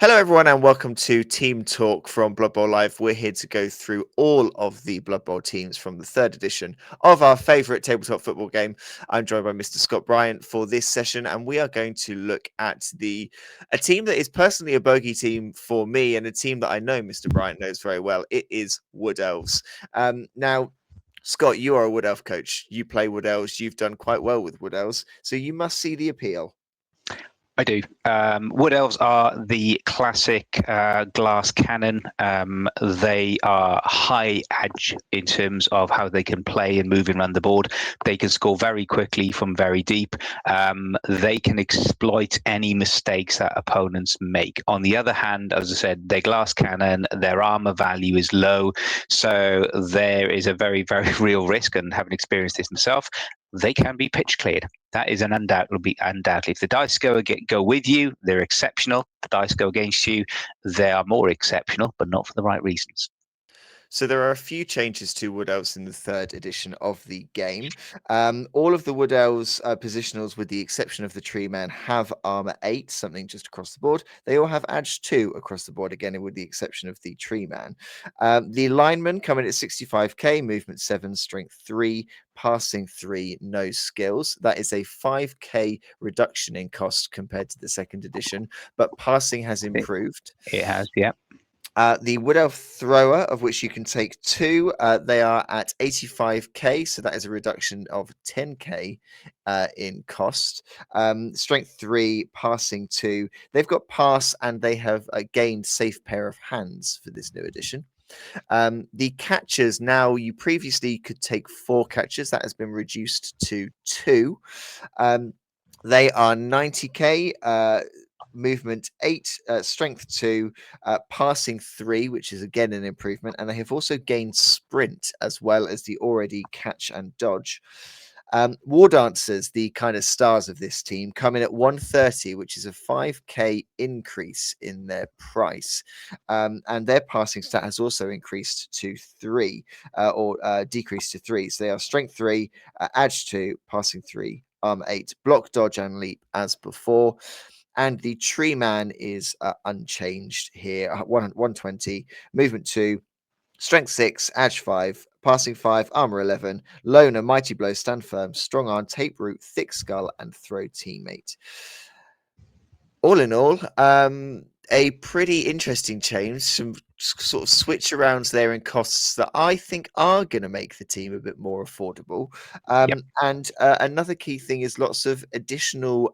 Hello, everyone, and welcome to Team Talk from Blood Bowl Live. We're here to go through all of the Blood Bowl teams from the third edition of our favourite tabletop football game. I'm joined by Mr. Scott Bryant for this session, and we are going to look at a team that is personally a bogey team for me, and a team that I know Mr. Bryant knows very well. It is Wood Elves. Now, Scott, you are a Wood Elf coach. You play Wood Elves. You've done quite well with Wood Elves, so you must see the appeal. I do. Wood Elves are the classic glass cannon. They are high edge in terms of how they can play and move around the board. They can score very quickly from very deep. They can exploit any mistakes that opponents make. On the other hand, as I said, they're glass cannon. Their armor value is low. So there is a very, very real risk, and having experienced this myself, they can be pitch cleared. That is undoubtedly. If the dice go with you, they're exceptional. If the dice go against you, they are more exceptional, but not for the right reasons. So there are a few changes to Wood Elves in the third edition of the game. All of the Wood Elves positionals, with the exception of the Tree Man, have armor 8, something just across the board. They all have edge 2 across the board, again, with the exception of the Tree Man. The linemen come in at 65k, movement 7, strength 3, passing 3, no skills. That is a 5k reduction in cost compared to the second edition, but passing has improved. It has, yeah. The Wood Elf Thrower, of which you can take 2, they are at 85k, so that is a reduction of 10k in cost. Strength 3, passing 2. They've got pass, and they have gained safe pair of hands for this new edition. The catchers, now you previously could take 4 catchers, that has been reduced to 2. They are 90k. Movement 8, strength 2, passing 3, which is again an improvement, and they have also gained sprint as well as the already catch and dodge. War Dancers, the kind of stars of this team, come in at 130, which is a 5k increase in their price, and their passing stat has also increased to 3, or decreased to 3. So they are strength 3, edge 2, passing 3, armor 8, block, dodge, and leap as before. And the Tree Man is unchanged here. 120, movement 2, strength 6, edge 5, passing 5, armor 11, loner, mighty blow, stand firm, strong arm, tape root, thick skull, and throw teammate. All in all, a pretty interesting change. Some sort of switch arounds there in costs that I think are going to make the team a bit more affordable. Yep. And another key thing is lots of additional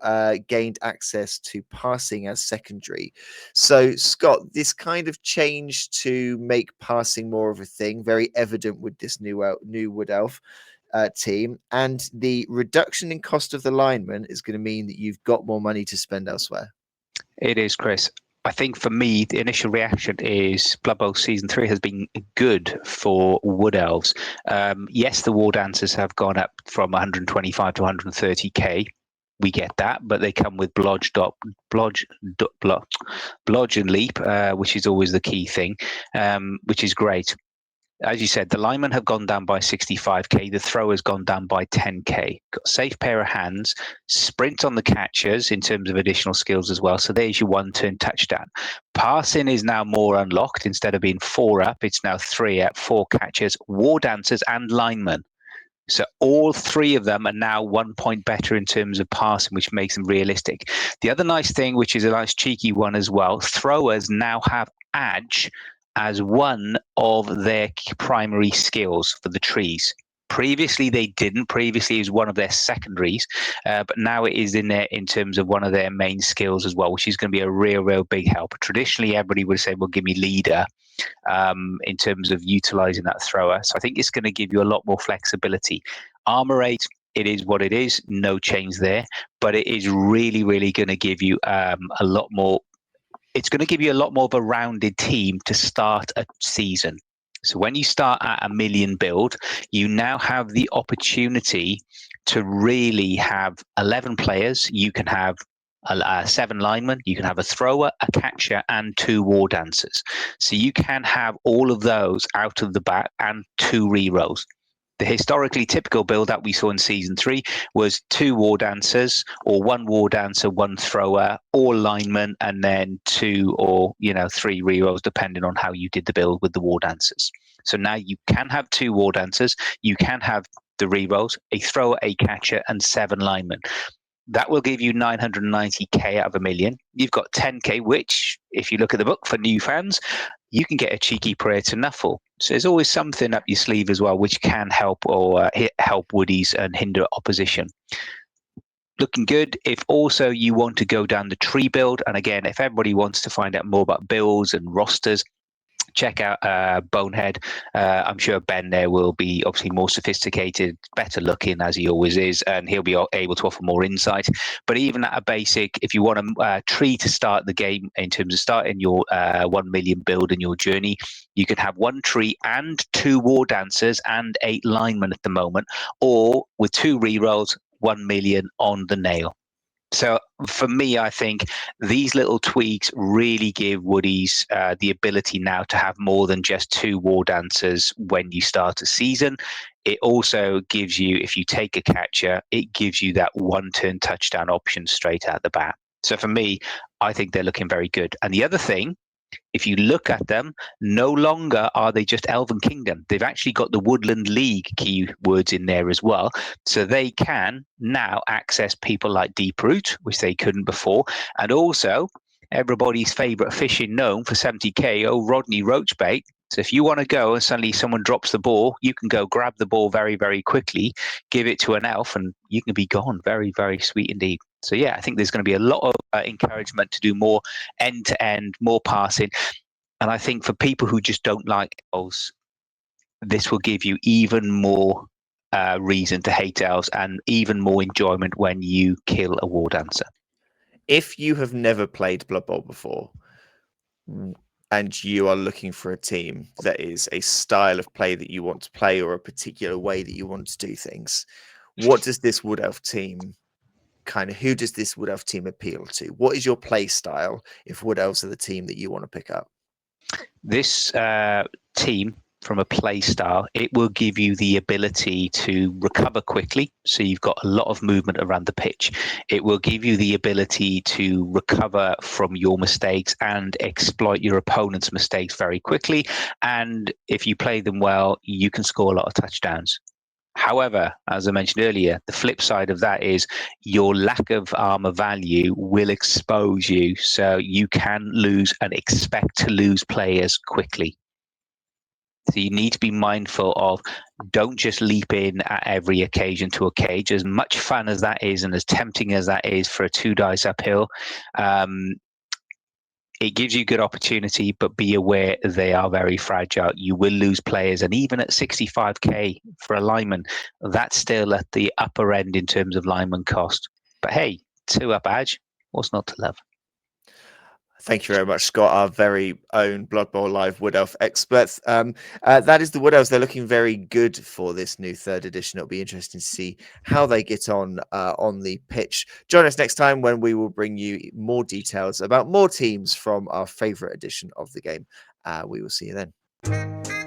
gained access to passing as secondary. So, Scott, this kind of change to make passing more of a thing, very evident with this new Wood Elf team, and the reduction in cost of the lineman is going to mean that you've got more money to spend elsewhere. It is, Chris. I think for me, the initial reaction is Blood Bowl Season 3 has been good for Wood Elves. Yes, the War Dancers have gone up from 125 to 130k. We get that, but they come with blodge and leap, which is always the key thing, which is great. As you said, the linemen have gone down by 65k. The thrower's gone down by 10k. Got a safe pair of hands, sprint on the catchers in terms of additional skills as well. So there's your 1-turn touchdown. Passing is now more unlocked. Instead of being 4 up, it's now 3 up, 4 catchers, War Dancers, and linemen. So all 3 of them are now 1 point better in terms of passing, which makes them realistic. The other nice thing, which is a nice cheeky one as well, throwers now have edge as one of their primary skills for the trees. Previously, they didn't. Previously, it was one of their secondaries, but now it is in there in terms of one of their main skills as well, which is going to be a real big help. Traditionally, everybody would say, well, give me leader in terms of utilizing that thrower. So I think it's going to give you a lot more flexibility. Armor 8, it is what it is. No change there, but it is really going to give you a lot more. It's going to give you a lot more of a rounded team to start a season. So when you start at 1 million build, you now have the opportunity to really have 11 players. You can have 7 linemen, you can have a thrower, a catcher, and 2 War Dancers. So you can have all of those out of the back and 2 rerolls. The historically typical build that we saw in season 3 was 2 war dancers, or 1 war dancer, 1 thrower, or lineman, and then 2 or 3 rerolls, depending on how you did the build with the war dancers. So now you can have 2 war dancers, you can have the rerolls, a thrower, a catcher, and 7 linemen. That will give you 990k out of a million. You've got 10k, which, if you look at the book for new fans, you can get a cheeky prayer to Nuffle. So there's always something up your sleeve as well, which can help or help woodies and hinder opposition. Looking good. If also you want to go down the tree build, and again, if everybody wants to find out more about builds and rosters, check out Bonehead. I'm sure Ben there will be obviously more sophisticated, better looking as he always is, and he'll be able to offer more insight. But even at a basic, if you want a tree to start the game in terms of starting your 1 million build in your journey, you can have 1 tree and 2 war dancers and 8 linemen at the moment, or with 2 rerolls, 1 million on the nail. So for me, I think these little tweaks really give woodies the ability now to have more than just 2 war dancers when you start a season. It also gives you, if you take a catcher, it gives you that 1-turn touchdown option straight out the bat. So for me, I think they're looking very good. And the other thing, if you look at them, no longer are they just Elven Kingdom. They've actually got the Woodland League keywords in there as well. So they can now access people like Deeproot, which they couldn't before. And also, everybody's favourite fishing gnome for 70k, Rodney Roachbait. So if you want to go and suddenly someone drops the ball, you can go grab the ball very, very quickly, give it to an elf, and you can be gone. Very, very sweet indeed. So yeah, I think there's going to be a lot of encouragement to do more end-to-end, more passing. And I think for people who just don't like elves, this will give you even more reason to hate elves and even more enjoyment when you kill a war dancer. If you have never played Blood Bowl before, and you are looking for a team that is a style of play that you want to play or a particular way that you want to do things, what does this Wood Elf team who does this Wood Elf team appeal to? What is your play style if Wood Elves are the team that you want to pick up? This team, from a play style, it will give you the ability to recover quickly. So you've got a lot of movement around the pitch. It will give you the ability to recover from your mistakes and exploit your opponent's mistakes very quickly. And if you play them well, you can score a lot of touchdowns. However, as I mentioned earlier, the flip side of that is your lack of armor value will expose you. So you can lose and expect to lose players quickly. So you need to be mindful of, don't just leap in at every occasion to a cage. As much fun as that is and as tempting as that is for a 2 dice uphill, it gives you good opportunity, but be aware they are very fragile. You will lose players, and even at 65k for a lineman, that's still at the upper end in terms of lineman cost. But hey, 2 up badge, what's not to love? Thank you very much, Scott, our very own Blood Bowl Live Wood Elf experts. That is the Wood Elves. They're looking very good for this new 3rd edition. It'll be interesting to see how they get on the pitch. Join us next time when we will bring you more details about more teams from our favourite edition of the game. We will see you then.